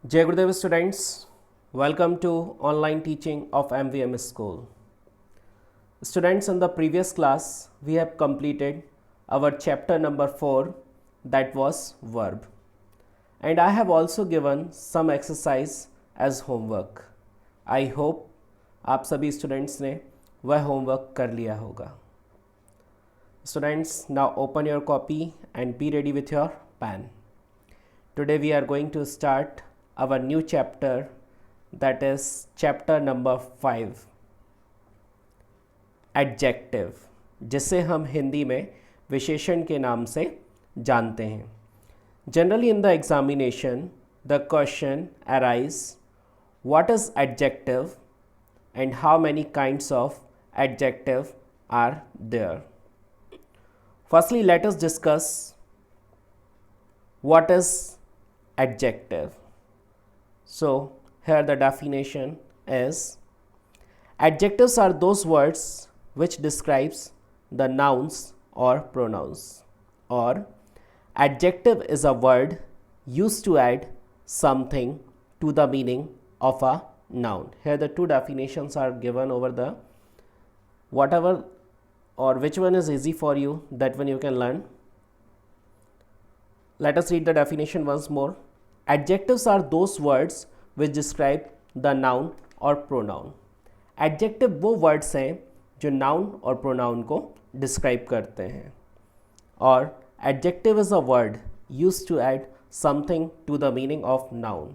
Jai Gurudev students, welcome to online teaching of MVM School. Students, in the previous class, we have completed our chapter number 4, that was verb. And I have also given some exercise as homework. I hope आप सभी students ने वह homework कर लिया होगा. Students, now open your copy and be ready with your pen. Today we are going to start our new chapter, that is chapter number 5, adjective, जिसे हम हिंदी में विशेषण के नाम से जानते हैं. Generally in the examination the question arise what is adjective and how many kinds of adjective are there. Firstly let us discuss what is adjective. So here the definition is adjectives are those words which describes the nouns or pronouns, or adjective is a word used to add something to the meaning of a noun. Here the two definitions are given over the whatever or which one is easy for you, that one you can learn. Let us read the definition once more. Adjectives are those words which describe the noun or pronoun. Adjective वो words हैं जो noun और pronoun को describe करते हैं. और adjective is a word used to add something to the meaning of noun.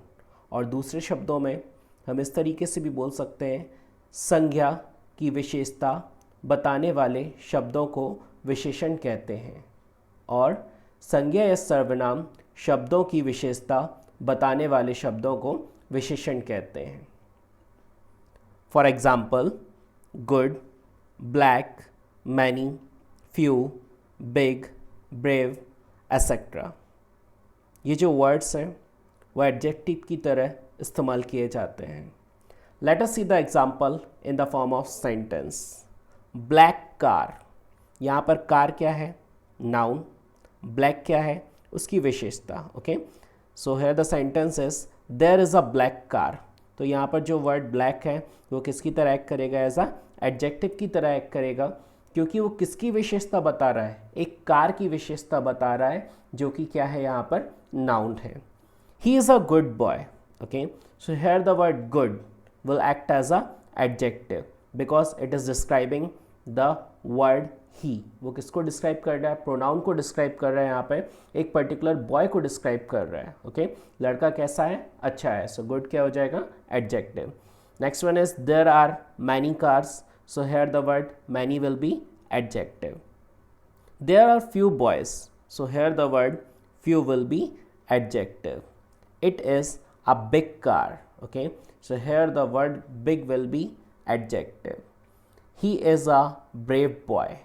और दूसरे शब्दों में हम इस तरीके से भी बोल सकते हैं, संज्ञा की विशेषता बताने वाले शब्दों को विशेषण कहते हैं, और संज्ञा या सर्वनाम शब्दों की विशेषता बताने वाले शब्दों को विशेषण कहते हैं. For example, good, black, many, few, big, brave, etcetera. ये जो वर्ड्स हैं वह एडजेक्टिव की तरह इस्तेमाल किए जाते हैं. Let us see the example in the form of sentence. Black car, यहाँ पर कार क्या है? नाउन. ब्लैक क्या है? उसकी विशेषता. Okay, so here the sentence is there is a black car. तो यहाँ पर जो वर्ड ब्लैक है वो किसकी तरह एक्ट करेगा? एज अ एडजेक्टिव की तरह एक्ट करेगा, क्योंकि वो किसकी विशेषता बता रहा है? एक कार की विशेषता बता रहा है, जो कि क्या है? यहाँ पर नाउन है. He is a good boy. Okay, so here the word good will act as a adjective because it is describing the word he. वो किसको डिस्क्राइब कर रहा है? प्रोनाउन को डिस्क्राइब कर रहा है. यहाँ पे एक पर्टिकुलर बॉय को डिस्क्राइब कर रहा है. ओके, लड़का कैसा है? अच्छा है. सो गुड क्या हो जाएगा? Adjective. Next one is there are many cars. So here the word many will be adjective. There are few boys. So here the word few will be adjective. It is a big car. Okay, so here the word big will be adjective. He is a brave boy.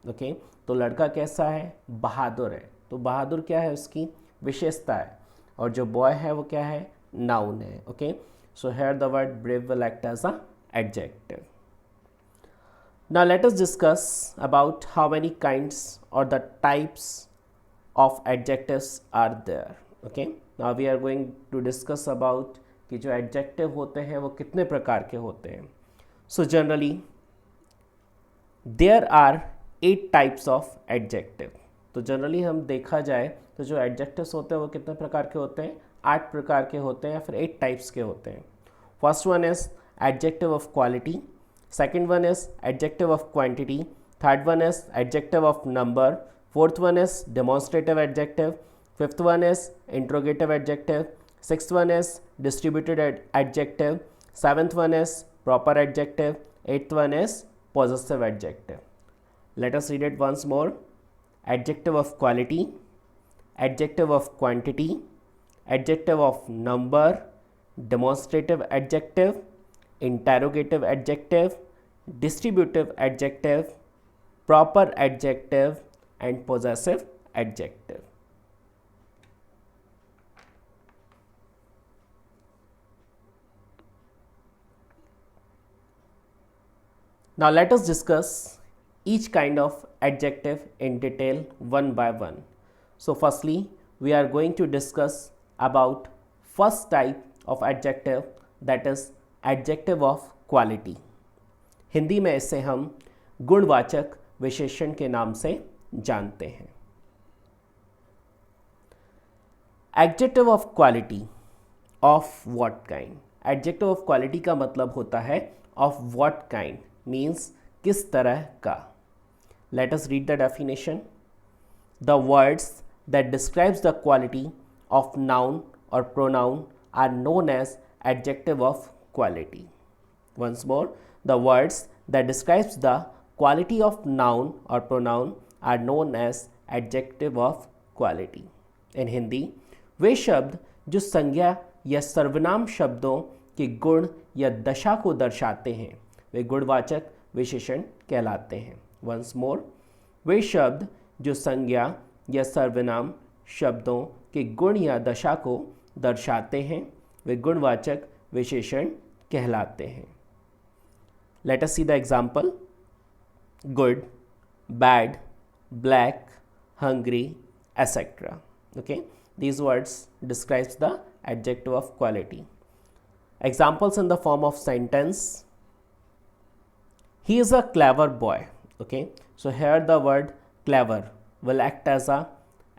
Okay, तो लड़का कैसा है? बहादुर है. तो बहादुर क्या है? उसकी विशेषता है. और जो बॉय है वो क्या है? नाउन है. Okay, so here the word brave will act as a adjective. Now let us discuss about how many kinds और the types of adjectives are there. Okay, now we are going to discuss about कि जो adjective होते हैं वो कितने प्रकार के होते हैं. So generally there are 8 types of adjective. तो जनरली हम देखा जाए तो जो एडजेक्टिव्स होते हैं वो कितने प्रकार के होते हैं? 8 प्रकार के होते हैं, या फिर 8 टाइप्स के होते हैं. First one is adjective of quality. Second one is adjective of quantity. Third one is adjective of number. Fourth one is demonstrative adjective. Fifth one is interrogative adjective. Sixth one is distributed adjective. Seventh one is proper adjective. Eighth one is possessive adjective. Let us read it once more. Adjective of quality, adjective of quantity, adjective of number, demonstrative adjective, interrogative adjective, distributive adjective, proper adjective, and possessive adjective. Now let us discuss each kind of adjective in detail one by one. So firstly, we are going to discuss about first type of adjective that is adjective of quality. Hindi में इसे हम गुणवाचक विशेषण के नाम से जानते हैं। Adjective of quality of what kind. Adjective of quality का मतलब होता है ऑफ व्हाट काइंड, मीन्स किस तरह का। Let us read the definition. The words that describes the quality of noun और pronoun are known as adjective of quality. Once more, the words that describes the quality of noun और pronoun are known as adjective of quality. In Hindi, वे शब्द जो संज्ञा या सर्वनाम शब्दों के गुण या दशा को दर्शाते हैं वे गुणवाचक विशेषण कहलाते हैं। वंस मोर, वे शब्द जो संज्ञा या सर्वनाम शब्दों के गुण या दशा को दर्शाते हैं वे गुणवाचक विशेषण कहलाते हैं। Let us see the example. Good, bad, black, hungry, etc. Okay, these words describes the adjective of quality. Examples in the form of sentence. He is a clever boy. Okay, so here the word clever will act as a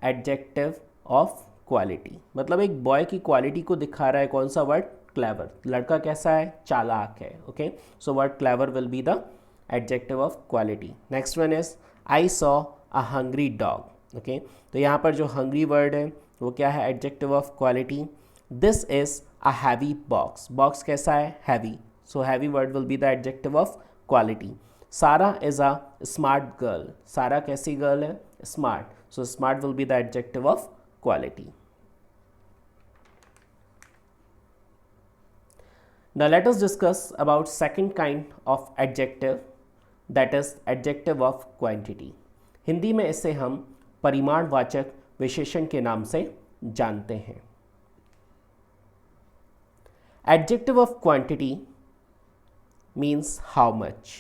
adjective of quality. मतलब एक boy की quality को दिखा रहा है कौन सा word? Clever. लड़का कैसा है? चालाक है। Okay, so word clever will be the adjective of quality. Next one is I saw a hungry dog. Okay, तो यहाँ पर जो hungry word है वो क्या है? adjective of quality. This is a heavy box. box कैसा है? heavy. So heavy word will be the adjective of quality. Sarah is a smart girl. सारा कैसी गर्ल है? smart. So smart will be the adjective of quality. Now let us discuss about second kind of adjective, that is adjective of quantity. Hindi में इसे हम परिमाणवाचक विशेषण के नाम से जानते हैं। Adjective of quantity means how much.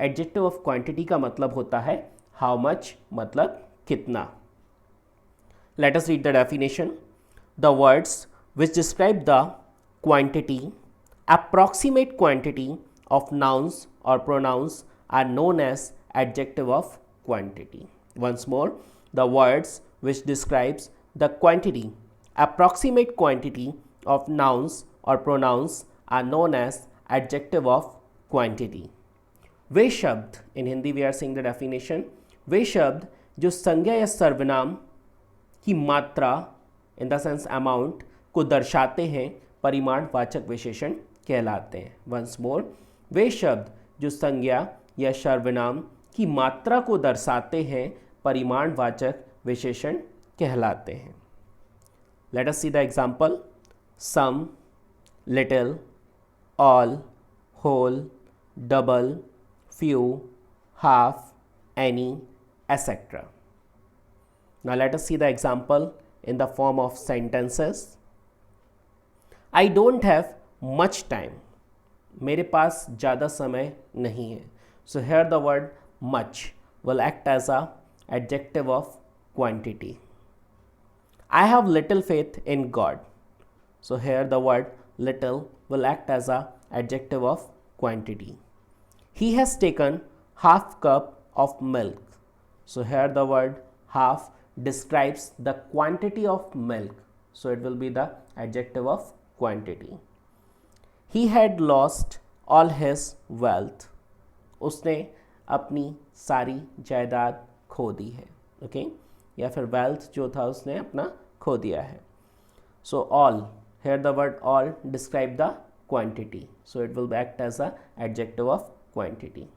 Adjective of quantity का मतलब होता है how much, मतलब कितना। Let us read the definition. The words which describe the quantity, approximate quantity of nouns or pronouns are known as adjective of quantity. Once more, the words which describes the quantity, approximate quantity of nouns or pronouns are known as adjective of quantity. वे शब्द, in Hindi we are seeing the definition, वे शब्द जो संज्ञा या सर्वनाम की मात्रा in the sense amount को दर्शाते हैं परिमाणवाचक विशेषण कहलाते हैं। Once more, वे शब्द जो संज्ञा या सर्वनाम की मात्रा को दर्शाते हैं परिमाणवाचक विशेषण कहलाते हैं। Let us see the example. Some, little, all, whole, double, few, half, any, etc. Now let us see the example in the form of sentences. I don't have much time. मेरे पास ज़्यादा समय नहीं है। So here the word much will act as a adjective of quantity. I have little faith in God. So here the word little will act as a adjective of quantity. He has taken half cup of milk. So here the word half describes the quantity of milk. So it will be the adjective of quantity. He had lost all his wealth. उसने अपनी सारी जायदाद खो दी है। Okay, या फिर wealth जो था उसने अपना खो दिया है। So all, here the word all describe the quantity, so it will act as a adjective of quantity.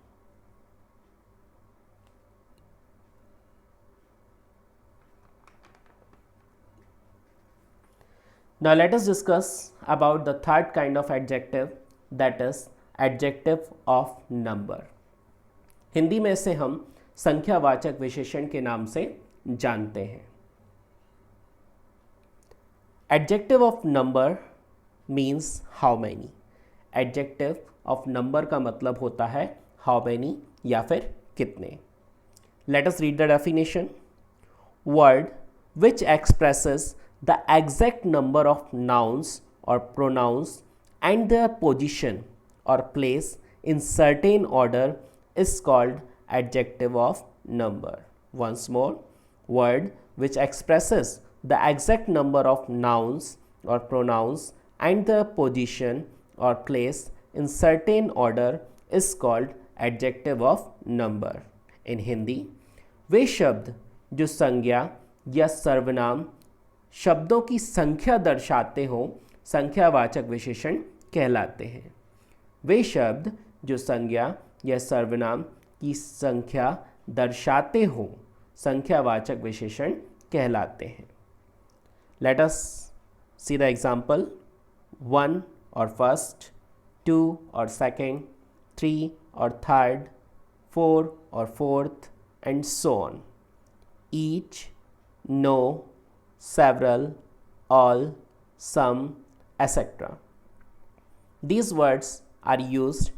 Now let us discuss about the third kind of adjective, that is adjective of number. Hindi में इसे हम संख्यावाचक विशेषण के नाम से जानते हैं। Adjective of number means how many. Adjective of number का मतलब होता है how many या फिर कितने। Let us read the definition. Word which expresses the exact number of nouns or pronouns and their position or place in certain order is called adjective of number. Once more, word which expresses the exact number of nouns or pronouns and their position or place in certain order is called adjective of number. In Hindi, वे शब्द जो संज्ञा या सर्वनाम शब्दों की संख्या दर्शाते हों संख्यावाचक विशेषण कहलाते हैं। वे शब्द जो संज्ञा या सर्वनाम की संख्या दर्शाते हों संख्यावाचक विशेषण कहलाते हैं। Let us see the example. 1 or first, 2 or second, 3 or third, 4 or fourth, and so on. Each, no, several, all, some, etc. These words are used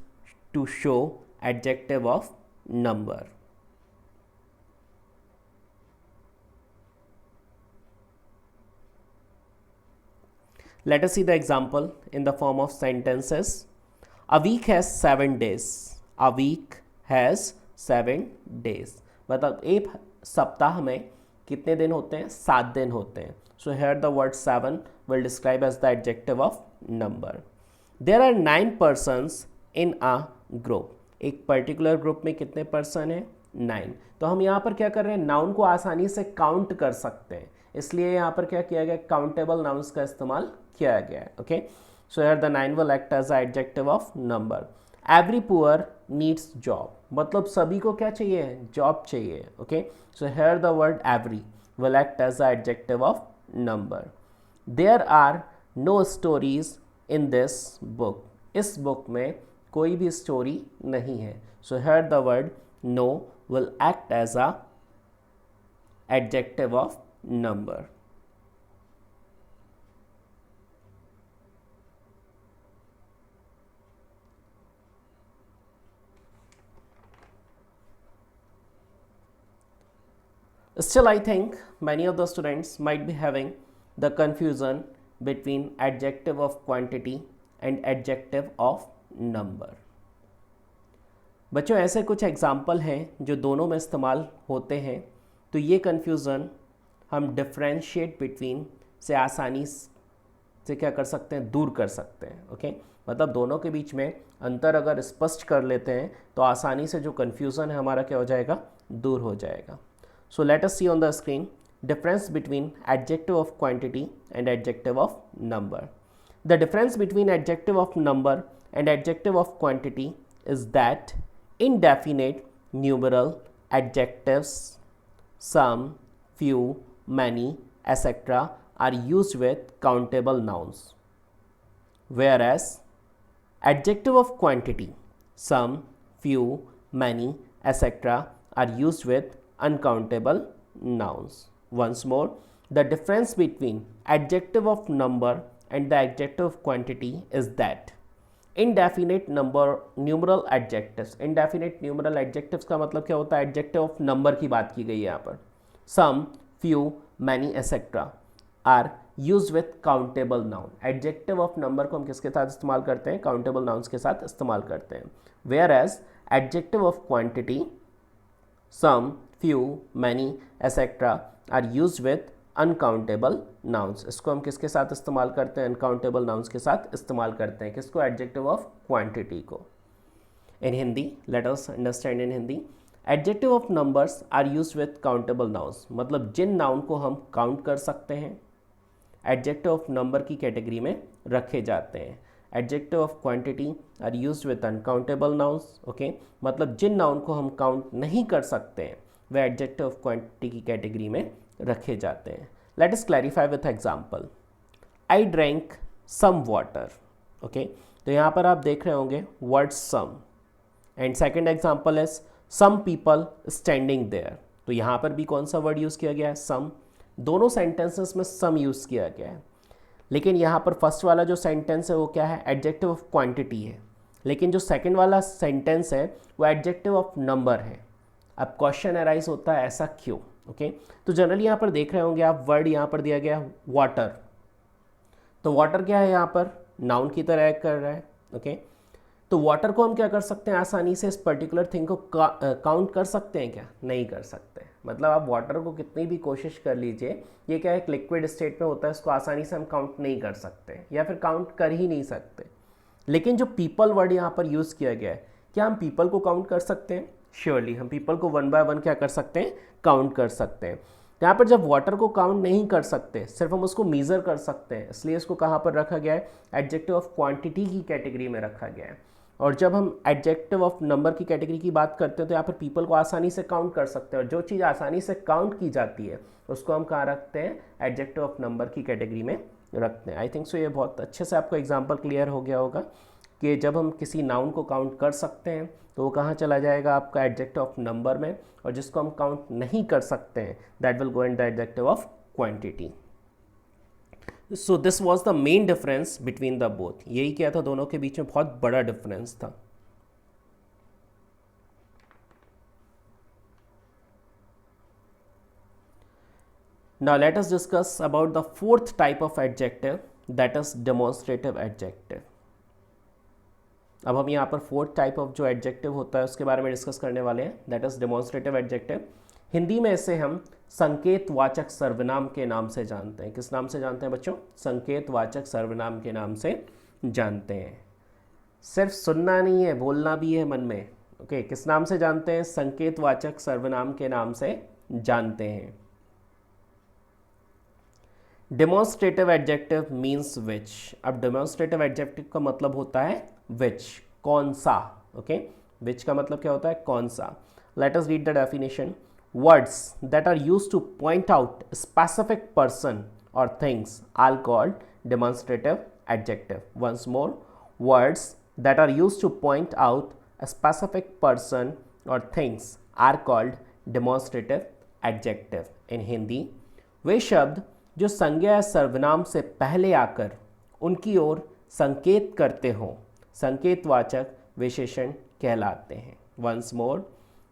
to show adjective of number. Let us see the example in the form of sentences. A week has 7 days. A week has 7 days. मतलब एक सप्ताह में कितने दिन होते हैं? 7 दिन होते हैं. So here the word 7 will describe as the adjective of number. There are 9 persons in a group. एक पर्टिकुलर ग्रुप में कितने पर्सन हैं? 9. तो हम यहाँ पर क्या कर रहे हैं? नाउन को आसानी से काउंट कर सकते हैं, इसलिए यहाँ पर क्या किया गया? काउंटेबल नाउन्स का इस्तेमाल किया गया है. Okay, so here the 9 will act as adjective of number. Every poor needs job. मतलब सभी को क्या चाहिए? जॉब चाहिए. Okay, so here the word every will act as adjective of number. There are no stories in this book. इस book में कोई भी स्टोरी नहीं है. So here the word no will act as a adjective of number. Still, I think many of the students might be having the confusion between adjective of quantity and adjective of number. बच्चों, ऐसे कुछ example हैं जो दोनों में इस्तेमाल होते हैं, तो ये कन्फ्यूज़न हम डिफ्रेंशिएट बिटवीन से आसानी से क्या कर सकते हैं? दूर कर सकते हैं. ओके, मतलब दोनों के बीच में अंतर अगर स्पष्ट कर लेते हैं तो आसानी से जो कन्फ्यूज़न है हमारा क्या हो जाएगा? दूर हो जाएगा. So let us see on the screen difference between adjective of quantity and adjective of number. The difference between adjective of number and adjective of quantity is that indefinite numeral adjectives, some, few, many, etc. are used with countable nouns, whereas adjective of quantity, some, few, many, etc. are used with uncountable nouns. Once more, the difference between adjective of number and the adjective of quantity is that indefinite numeral adjectives. indefinite numeral adjectives का मतलब क्या होता है? adjective of number की बात की गई है यहाँ पर. some, few, many, etc. are used with countable noun. adjective of number को हम किसके साथ इस्तेमाल करते हैं? countable nouns के साथ इस्तेमाल करते हैं. whereas adjective of quantity, some, few, many, etc. are used with uncountable nouns. इसको हम किसके साथ इस्तेमाल करते हैं? अनकाउंटेबल नाउन्स के साथ इस्तेमाल करते हैं. किसको? एडजेक्टिव ऑफ क्वांटिटी को. In Hindi, let us understand in Hindi. Adjective of numbers are used with countable nouns. मतलब जिन नाउन को हम काउंट कर सकते हैं एडजेक्टिव ऑफ नंबर की कैटेगरी में रखे जाते हैं. Adjective of quantity are used with uncountable nouns. Okay, मतलब जिन नाउन को हम काउंट नहीं कर सकते हैं वे एडजेक्टिव ऑफ क्वांटिटी की कैटेगरी में रखे जाते हैं. Let us clarify with example. I drank some water. Okay, तो यहाँ पर आप देख रहे होंगे word some. And second example is some people standing there. तो यहाँ पर भी कौन सा वर्ड यूज़ किया गया है? सम. दोनों सेंटेंसेस में सम यूज़ किया गया है, लेकिन यहाँ पर फर्स्ट वाला जो सेंटेंस है वो क्या है? एडजेक्टिव ऑफ क्वांटिटी है. लेकिन जो सेकेंड वाला सेंटेंस है वो एडजेक्टिव ऑफ नंबर है. अब क्वेश्चन अराइज होता है ऐसा क्यों? ओके, तो जनरली यहाँ पर देख रहे होंगे आप वर्ड यहाँ पर दिया गया वाटर. तो वाटर क्या है यहाँ पर, नाउन की तरह एक्ट कर रहा है। ओके, तो वाटर को हम क्या कर सकते हैं, आसानी से इस पर्टिकुलर थिंग को काउंट कर सकते हैं क्या, नहीं कर सकते। मतलब आप वाटर को कितनी भी कोशिश कर लीजिए, ये क्या है, एक लिक्विड स्टेट में होता है, इसको आसानी से हम काउंट नहीं कर सकते या फिर काउंट कर ही नहीं सकते। लेकिन जो पीपल वर्ड यहाँ पर यूज़ किया गया है, क्या हम पीपल को काउंट कर सकते हैं? श्योरली हम पीपल को 1 बाय 1 क्या कर सकते हैं, काउंट कर सकते हैं। यहाँ पर जब वाटर को काउंट नहीं कर सकते, सिर्फ हम उसको मीज़र कर सकते हैं, इसलिए इसको कहाँ पर रखा गया है, एडजेक्टिव ऑफ क्वांटिटी की कैटेगरी में रखा गया है। और जब हम एडजेक्टिव ऑफ नंबर की कैटेगरी की बात करते हैं तो यहाँ पर पीपल को आसानी से काउंट कर सकते हैं, और जो चीज़ आसानी से काउंट की जाती है उसको हम कहाँ रखते हैं, एडजेक्टिव ऑफ नंबर की कैटेगरी में रखते हैं। आई थिंक सो ये बहुत अच्छे से आपको एग्जांपल क्लियर हो गया होगा कि जब हम किसी नाउन को काउंट कर सकते हैं तो वो कहाँ चला जाएगा, आपका एडजेक्टिव ऑफ नंबर में, और जिसको हम काउंट नहीं कर सकते हैं that will go in the adjective of quantity. So this was the main difference between the both. यही क्या था, दोनों के बीच में बहुत बड़ा डिफरेंस था। Now let us discuss about the fourth type of adjective, that is demonstrative adjective. अब हम यहाँ पर फोर्थ टाइप ऑफ जो एडजेक्टिव होता है उसके बारे में डिस्कस करने वाले हैं, that is demonstrative adjective. Hindi में इसे हम संकेतवाचक सर्वनाम के नाम से जानते हैं। किस नाम से जानते हैं बच्चों, संकेतवाचक सर्वनाम के नाम से जानते हैं। सिर्फ सुनना नहीं है, बोलना भी है मन में। ओके, किस नाम से जानते हैं, संकेतवाचक सर्वनाम के नाम से जानते हैं। Demonstrative adjective means which. अब डेमोन्स्ट्रेटिव एडजेक्टिव का मतलब होता है विच, कौन सा। ओके, विच का मतलब क्या होता है, कौन सा। Let us read the definition. Words that are used to point out specific person और things are called demonstrative adjective. Once more, words that are used to point out a specific person or things are called demonstrative adjective. In Hindi, वे शब्द जो संज्ञा या सर्वनाम से पहले आकर उनकी ओर संकेत करते हों संकेतवाचक विशेषण कहलाते हैं। Once more,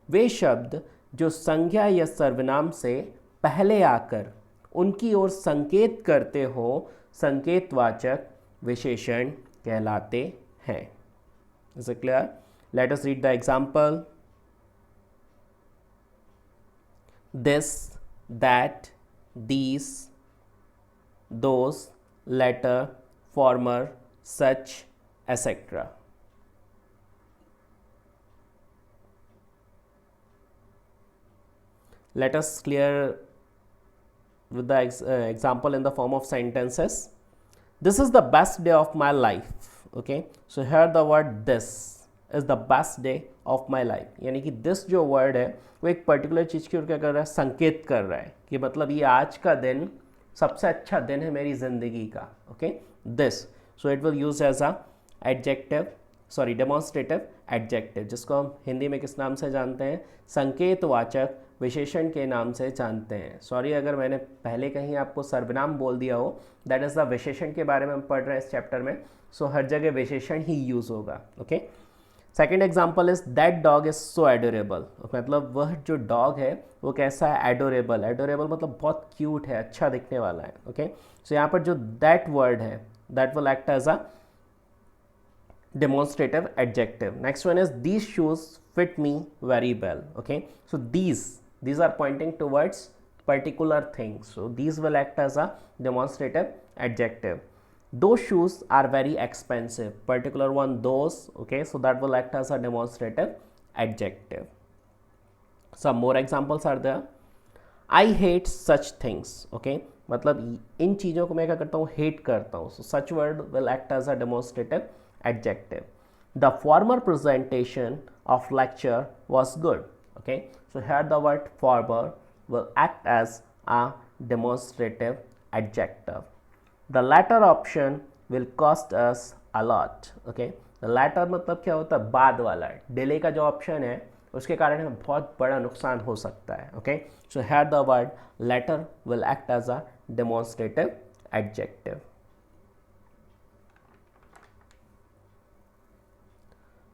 वे शब्द जो संज्ञा या सर्वनाम से पहले आकर उनकी ओर संकेत करते हों संकेतवाचक विशेषण कहलाते हैं। Is it clear? Let us read the example. This, that, these, those, latter, former, such, etc. Let us clear with the example in the form of sentences. This is the best day of my life. Okay, so here the word this is the best day of my life, यानी कि this जो word है वो एक particular चीज़ की ओर क्या कर रहा है, संकेत कर रहा है कि मतलब ये आज का दिन सबसे अच्छा दिन है मेरी ज़िंदगी का। Okay, this, so it will use as a adjective, sorry, demonstrative adjective, जिसको हम हिंदी में किस नाम से जानते हैं, संकेतवाचक विशेषण के नाम से जानते हैं। सॉरी अगर मैंने पहले कहीं आपको सर्वनाम बोल दिया हो, दैट इज़ द विशेषण के बारे में हम पढ़ रहे हैं इस चैप्टर में, सो हर जगह विशेषण ही यूज़ होगा। Okay, second example is that dog is so adorable. मतलब वह जो डॉग है वो कैसा है, एडोरेबल। एडोरेबल मतलब बहुत क्यूट है, अच्छा दिखने वाला है। ओके, सो यहाँ पर जो दैट वर्ड है that will act as a demonstrative adjective. Next one is these shoes fit me very well. Okay, so these are pointing towards particular things, so these will act as a demonstrative adjective. Those shoes are very expensive, particular one those. Okay, so that will act as a demonstrative adjective. Some more examples are there. I hate such things. Okay, मतलब इन चीज़ों को मैं क्या करता हूँ, hate करता हूँ, so such word will act as a demonstrative adjective. The former presentation of lecture was good. Okay, so here the word former will act as a demonstrative adjective. The latter option will cost us a lot. Okay, the latter मतलब क्या होता है, बाद वाला, delay का जो option है उसके कारण हमें बहुत बड़ा नुकसान हो सकता है। Okay, so here the word latter will act as a demonstrative adjective.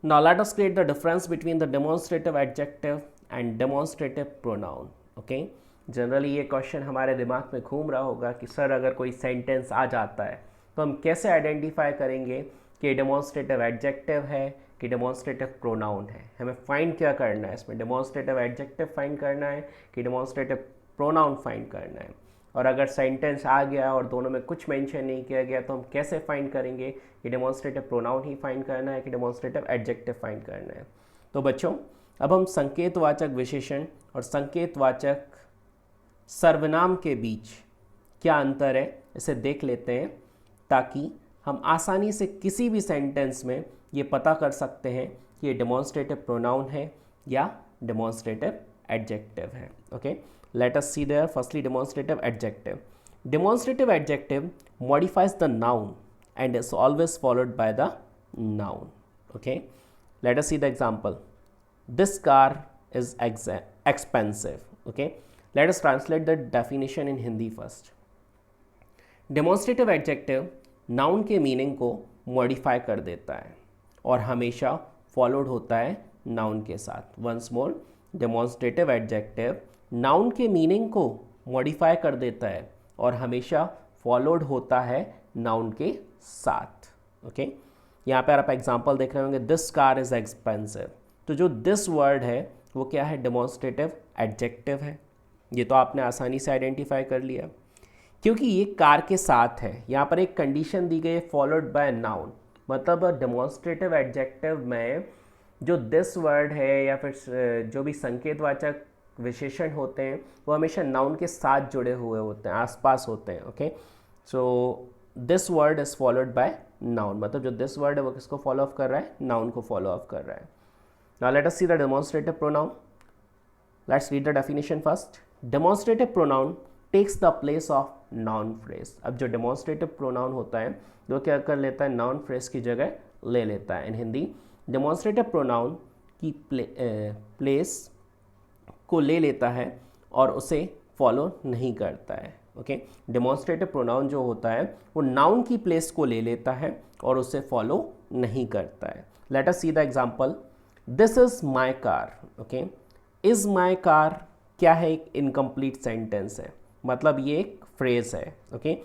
Now let us create the difference between the demonstrative adjective and demonstrative pronoun. Okay, generally ये क्वेश्चन हमारे दिमाग में घूम रहा होगा कि सर अगर कोई सेंटेंस आ जाता है तो हम कैसे आइडेंटिफाई करेंगे कि डेमोन्स्ट्रेटिव एडजेक्टिव है कि डेमोन्स्ट्रेटिव प्रोनाउन है? हमें फाइंड क्या करना है इसमें? डेमोन्स्ट्रेटिव एडजेक्टिव फाइंड करना है कि डेमोन्स्ट्रेटिव प्रोनाउन फाइंड करना है? और अगर सेंटेंस आ गया और दोनों में कुछ मेंशन नहीं किया गया तो हम कैसे फाइंड करेंगे कि डेमोन्स्ट्रेटिव प्रोनाउन ही फाइंड करना है कि डेमोन्स्ट्रेटिव एडजेक्टिव फाइंड करना है? तो बच्चों, अब हम संकेतवाचक विशेषण और संकेतवाचक सर्वनाम के बीच क्या अंतर है इसे देख लेते हैं, ताकि हम आसानी से किसी भी सेंटेंस में ये पता कर सकते हैं कि ये डेमोन्स्ट्रेटिव प्रोनाउन है या डेमोन्स्ट्रेटिव एडजेक्टिव है. Okay, let us see there. Firstly, demonstrative adjective. Demonstrative adjective modifies the noun and is always followed by the noun. Okay, let us see the example. This car is expensive. Okay, let us translate the definition in Hindi first. Demonstrative adjective noun के meaning को modify कर देता है और हमेशा followed होता है noun के साथ. Once more, demonstrative adjective noun के मीनिंग को मॉडिफाई कर देता है और हमेशा फॉलोड होता है नाउन के साथ. ओके, यहाँ पर आप एग्जांपल देख रहे होंगे, दिस कार इज़ एक्सपेंसिव. तो जो दिस वर्ड है वो क्या है? डेमोन्स्ट्रेटिव एडजेक्टिव है. ये तो आपने आसानी से आइडेंटिफाई कर लिया क्योंकि ये कार के साथ है. यहाँ पर एक कंडीशन दी गई है, फॉलोड बाय नाउन. मतलब डेमोन्स्ट्रेटिव एडजेक्टिव में जो दिस वर्ड है या फिर जो भी संकेतवाचक विशेषण होते हैं वो हमेशा नाउन के साथ जुड़े हुए होते हैं, आसपास होते हैं. Okay, so this word is followed by noun. मतलब जो दिस वर्ड है वो किसको फॉलो अप कर रहा है? नाउन को फॉलो अप कर रहा है. Now let us see the demonstrative pronoun. Let's read the definition first. Demonstrative pronoun takes the place of noun phrase. अब जो डेमोन्स्ट्रेटिव प्रोनाउन होता है वो क्या कर लेता है? नाउन फ्रेज की जगह ले लेता है. इन हिंदी, डेमोन्स्ट्रेटिव प्रोनाउन की प्लेस को ले लेता है और उसे फॉलो नहीं करता है. ओके, डेमोन्स्ट्रेटिव प्रोनाउन जो होता है वो नाउन की प्लेस को ले लेता है और उसे फॉलो नहीं करता है. Late us see the example. This is my car. Okay, is my car क्या है? एक इनकम्प्लीट सेंटेंस है, मतलब ये एक फ्रेज है. ओके,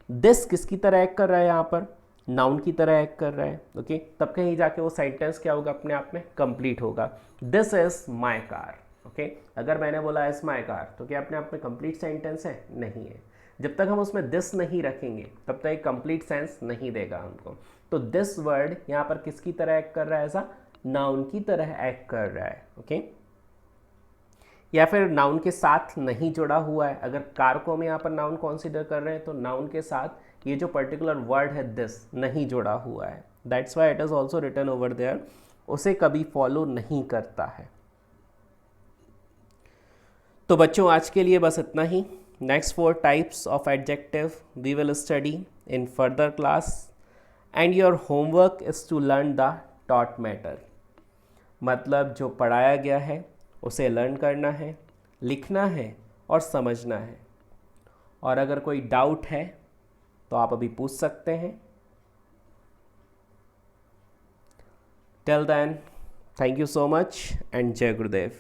दिस किसकी तरह एक्ट कर रहा है? यहाँ पर नाउन की तरह एक्ट कर रहा है. ओके, तब कहीं जाके वो सेंटेंस क्या होगा? अपने आप में कंप्लीट होगा. This is my car. Okay, अगर मैंने बोला इज माय कार तो क्या अपने आप में कंप्लीट सेंटेंस है? नहीं है. जब तक हम उसमें दिस नहीं रखेंगे तब तक एक कंप्लीट सेंस नहीं देगा हमको. तो दिस वर्ड यहाँ पर किसकी तरह एक्ट कर रहा है? ऐसा नाउन की तरह एक्ट कर रहा है. ओके, या फिर नाउन के साथ नहीं जुड़ा हुआ है. अगर कार को हम यहाँ पर नाउन कंसीडर कर रहे हैं तो नाउन के साथ ये जो पर्टिकुलर वर्ड है दिस नहीं जुड़ा हुआ है. That's why it is also written over there. उसे कभी फॉलो नहीं करता है. तो बच्चों, आज के लिए बस इतना ही. Next 4 types of adjective we will study in further class and your homework is to learn the taught matter. मतलब जो पढ़ाया गया है उसे लर्न करना है, लिखना है और समझना है. और अगर कोई डाउट है तो आप अभी पूछ सकते हैं. Till then, thank you so much and जय गुरुदेव.